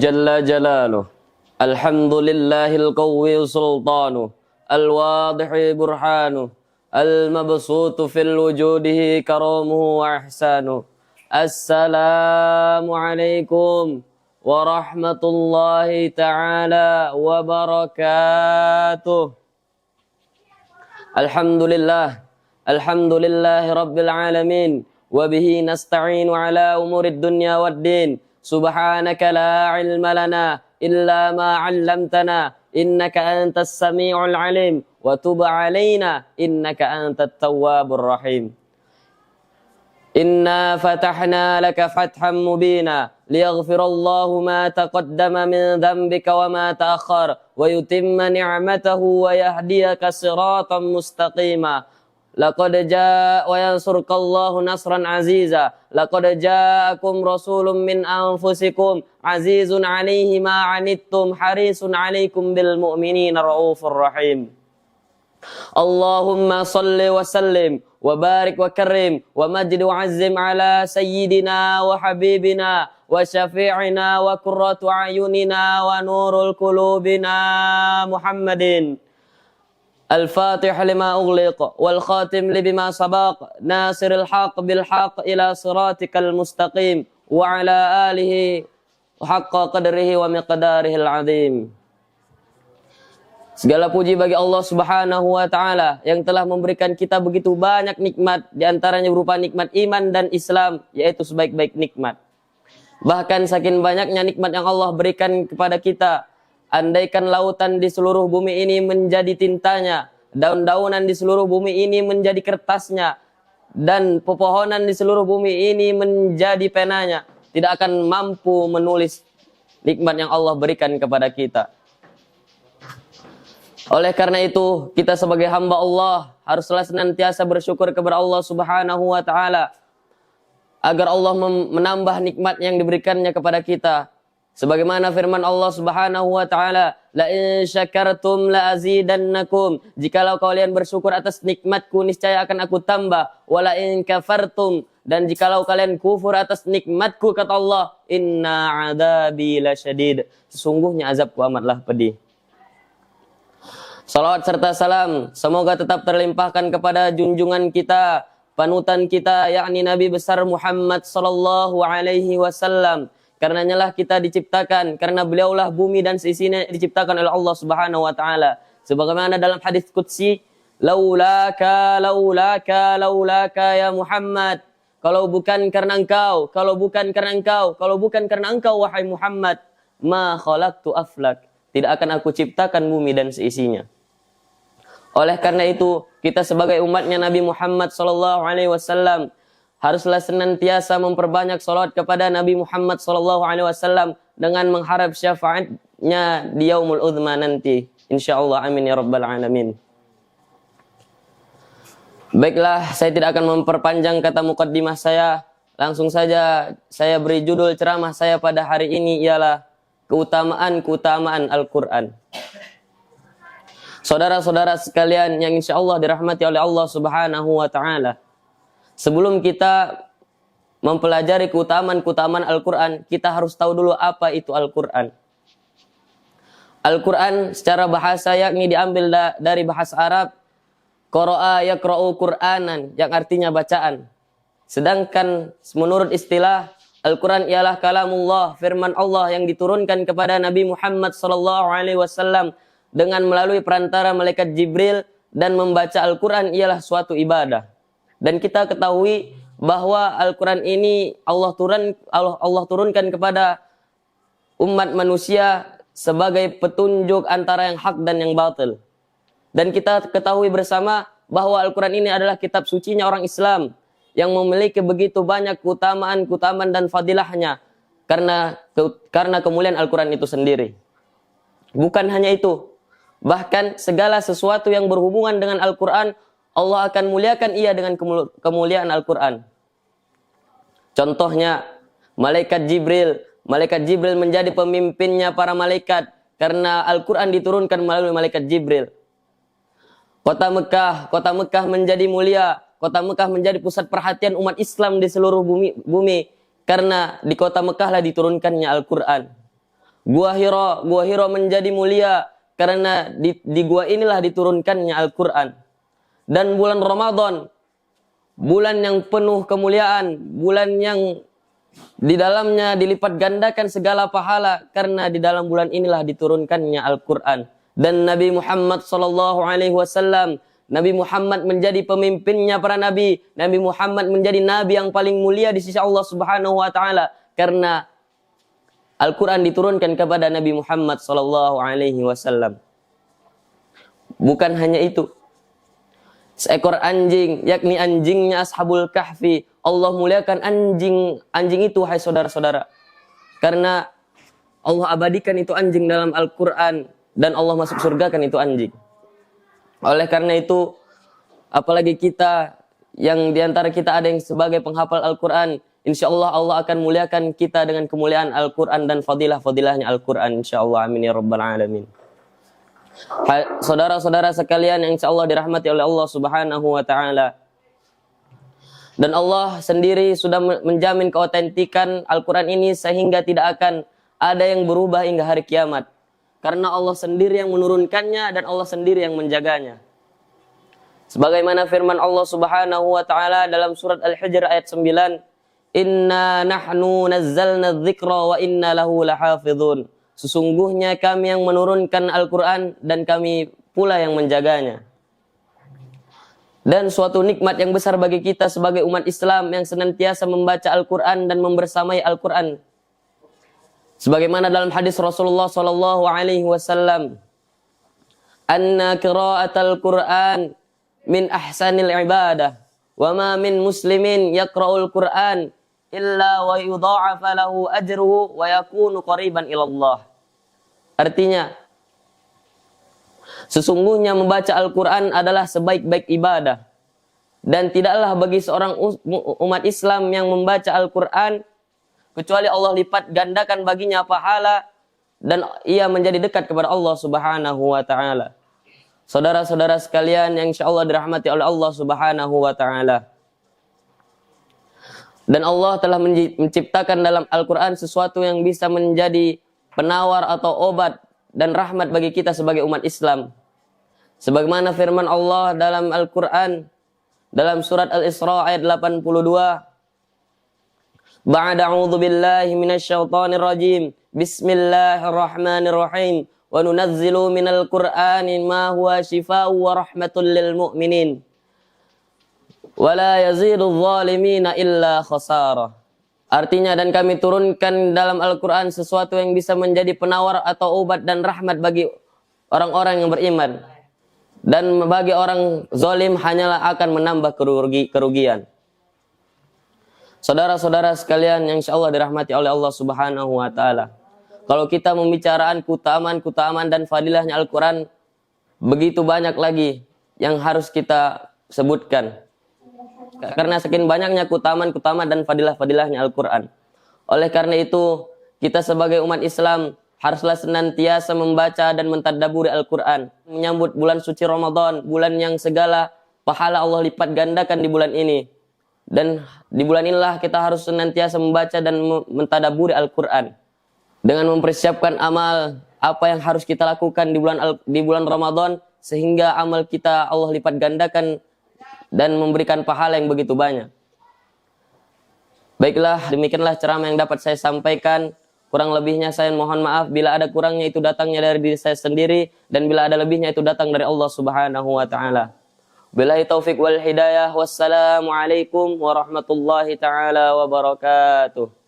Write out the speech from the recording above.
جل جلاله. الحمد لله القوي سلطانه، الواضح برهانه، المبسوط في الوجوده كرمه وإحسانه. السلام عليكم ورحمة الله تعالى وبركاته. الحمد لله رب العالمين، وبه نستعين على أمور الدنيا والدين. سبحانك لا علم لنا إلا ما علمتنا، إنك أنت السميع العليم، وتب علينا إنك أنت التواب الرحيم. إنا فتحنا لك فتحا مبينا ليغفر الله ما تقدم من ذنبك وما تأخر ويتم نعمته ويهديك صراطا مستقيما. لقد جاء وينصرك الله نصرا عزيزا. لقد جاءكم رسول من أنفسكم عزيز عليه ما عنتم حريص عليكم بالمؤمنين رؤوف رحيم. اللهم صل وسلم وبارك وكرم ومجد وعزم على سيدنا وحبيبنا وشفيعنا وقرة أعيننا ونور قلوبنا محمد الفاتح لما أغلق والخاتم لما سبق ناصر الحق بالحق إلى صراطك المستقيم وعلى آله حق قدره ومقداره العظيم. Segala puji bagi Allah Subhanahu wa taala yang telah memberikan kita begitu banyak nikmat, di antaranya berupa nikmat iman dan Islam, yaitu sebaik-baik nikmat. Bahkan saking banyaknya nikmat yang Allah berikan kepada kita, andaikan lautan di seluruh bumi ini menjadi tintanya, daun-daunan di seluruh bumi ini menjadi kertasnya, dan pepohonan di seluruh bumi ini menjadi penanya, tidak akan mampu menulis nikmat yang Allah berikan kepada kita. Oleh karena itu, kita sebagai hamba Allah haruslah senantiasa bersyukur kepada Allah Subhanahu wa taala agar Allah menambah nikmat yang diberikannya kepada kita. Sebagaimana firman Allah Subhanahu wa taala, "La in syakartum la azidannakum." Jikalau kalian bersyukur atas nikmatku, niscaya akan aku tambah. Wala in kafartum, dan jikalau kalian kufur atas nikmatku, kata Allah, "Inna 'adzabi lasyadid." Sesungguhnya azabku amatlah pedih. Salawat serta salam semoga tetap terlimpahkan kepada junjungan kita, panutan kita, yakni Nabi besar Muhammad sallallahu alaihi wasallam. Karenanya lah kita diciptakan, karena beliaulah bumi dan seisinya diciptakan oleh Allah Subhanahu wa taala. Sebagaimana dalam hadis qudsi, laulaka ya Muhammad. Kalau bukan karena engkau, kalau bukan karena engkau wahai Muhammad, ma khalaqtu aflak. Tidak akan aku ciptakan bumi dan seisinya. Oleh karena itu, kita sebagai umatnya Nabi Muhammad SAW haruslah senantiasa memperbanyak salawat kepada Nabi Muhammad SAW dengan mengharap syafaatnya di yaumul uzma nanti. InsyaAllah, amin ya rabbal alamin. Baiklah, saya tidak akan memperpanjang kata muqaddimah saya. Langsung saja saya beri judul ceramah saya pada hari ini ialah keutamaan Al-Quran. Saudara-saudara sekalian yang insya Allah dirahmati oleh Allah Subhanahu wa ta'ala, sebelum kita mempelajari keutamaan Al-Quran, kita harus tahu dulu apa itu Al-Quran. Al-Quran secara bahasa yakni diambil dari bahasa Arab, qara'a yaqra'u Qur'anan, yang artinya bacaan. Sedangkan menurut istilah, Al-Quran ialah kalamullah, firman Allah yang diturunkan kepada Nabi Muhammad SAW dengan melalui perantara malaikat Jibril, dan membaca Al-Quran ialah suatu ibadah. Dan kita ketahui bahwa Al-Quran ini Allah turunkan kepada umat manusia sebagai petunjuk antara yang hak dan yang batil. Dan kita ketahui bersama bahwa Al-Quran ini adalah kitab sucinya orang Islam yang memiliki begitu banyak keutamaan dan fadilahnya karena kemuliaan Al-Quran itu sendiri. Bukan hanya itu, bahkan segala sesuatu yang berhubungan dengan Al-Quran, Allah akan muliakan ia dengan kemuliaan Al-Quran. Contohnya, malaikat Jibril menjadi pemimpinnya para malaikat karena Al-Quran diturunkan melalui malaikat Jibril. Kota Mekah menjadi mulia, kota Mekah menjadi pusat perhatian umat Islam di seluruh bumi karena di kota Mekah lah diturunkannya Al-Quran. Gua Hira menjadi mulia karena di gua inilah diturunkannya Al-Quran. Dan bulan Ramadan, bulan yang penuh kemuliaan, bulan yang di dalamnya dilipat gandakan segala pahala karena di dalam bulan inilah diturunkannya Al-Quran. Dan Nabi Muhammad SAW, Nabi Muhammad menjadi pemimpinnya para nabi. Nabi Muhammad menjadi nabi yang paling mulia di sisi Allah Subhanahu wa taala karena Al-Quran diturunkan kepada Nabi Muhammad SAW. Bukan hanya itu. Seekor anjing, yakni anjingnya Ashabul Kahfi, Allah muliakan anjing itu, hai saudara-saudara. Karena Allah abadikan itu anjing dalam Al-Quran dan Allah masuk surga kan itu anjing. Oleh karena itu, apalagi kita yang diantara kita ada yang sebagai penghafal Al-Quran, insya Allah Allah akan muliakan kita dengan kemuliaan Al-Quran dan fadilah-fadilahnya Al-Quran. Insya Allah, amin ya rabbal alamin. Saudara-saudara sekalian yang insya Allah dirahmati oleh Allah Subhanahu wa ta'ala. Dan Allah sendiri sudah menjamin keautentikan Al-Quran ini sehingga tidak akan ada yang berubah hingga hari kiamat. Karena Allah sendiri yang menurunkannya dan Allah sendiri yang menjaganya. Sebagaimana firman Allah Subhanahu wa ta'ala dalam surat Al-Hijr ayat 9, Inna nahnu nazzalna dzikra wa inna lahu lahafidhun. Sesungguhnya kami yang menurunkan Al-Quran dan kami pula yang menjaganya. Dan suatu nikmat yang besar bagi kita sebagai umat Islam yang senantiasa membaca Al-Quran dan membersamai Al-Quran. Sebagaimana dalam hadis Rasulullah SAW, Anna qira'atal Quran min ahsanil ibadah, wa ma min muslimin yaqra'ul Quran illa wa yudha'afa lahu ajruhu wa yakunu qariban ilallah. Artinya, sesungguhnya membaca Al-Quran adalah sebaik-baik ibadah. Dan tidaklah bagi seorang umat Islam yang membaca Al-Quran kecuali Allah lipat gandakan baginya pahala dan ia menjadi dekat kepada Allah Subhanahu wa ta'ala. Saudara-saudara sekalian yang insya Allah dirahmati oleh Allah Subhanahu wa ta'ala. Dan Allah telah menciptakan dalam Al-Quran sesuatu yang bisa menjadi penawar atau obat dan rahmat bagi kita sebagai umat Islam. Sebagaimana firman Allah dalam Al-Quran, dalam surat Al-Isra ayat 82, Ba'da a'udzu billahi minasyaitonir rajim. Bismillahirrahmanirrahim. Wa nunazzilu minal Qur'ani ma huwa shifaa'un wa rahmatul lil mu'minin. Wala yazidul zalimina illa khasara. Artinya, dan kami turunkan dalam Al-Quran sesuatu yang bisa menjadi penawar atau obat dan rahmat bagi orang-orang yang beriman. Dan bagi orang zalim hanyalah akan menambah kerugian. Saudara-saudara sekalian yang insya Allah dirahmati oleh Allah Subhanahu wa ta'ala. Kalau kita membicarakan keutamaan dan fadilahnya Al-Quran, begitu banyak lagi yang harus kita sebutkan. Karena sekian banyaknya keutamaan dan fadilah-fadilahnya Al-Quran. Oleh karena itu, kita sebagai umat Islam haruslah senantiasa membaca dan mentadabburi Al-Quran. Menyambut bulan suci Ramadan, bulan yang segala pahala Allah lipat gandakan di bulan ini. Dan di bulan inilah kita harus senantiasa membaca dan mentadabburi Al-Quran. Dengan mempersiapkan amal, apa yang harus kita lakukan di bulan Ramadan, sehingga amal kita Allah lipat gandakan dan memberikan pahala yang begitu banyak. Baiklah, demikianlah ceramah yang dapat saya sampaikan. Kurang lebihnya saya mohon maaf. Bila ada kurangnya itu datangnya dari diri saya sendiri, dan bila ada lebihnya itu datang dari Allah Subhanahu wa ta'ala. Billahi taufiq wal hidayah. Wassalamualaikum warahmatullahi ta'ala wabarakatuh.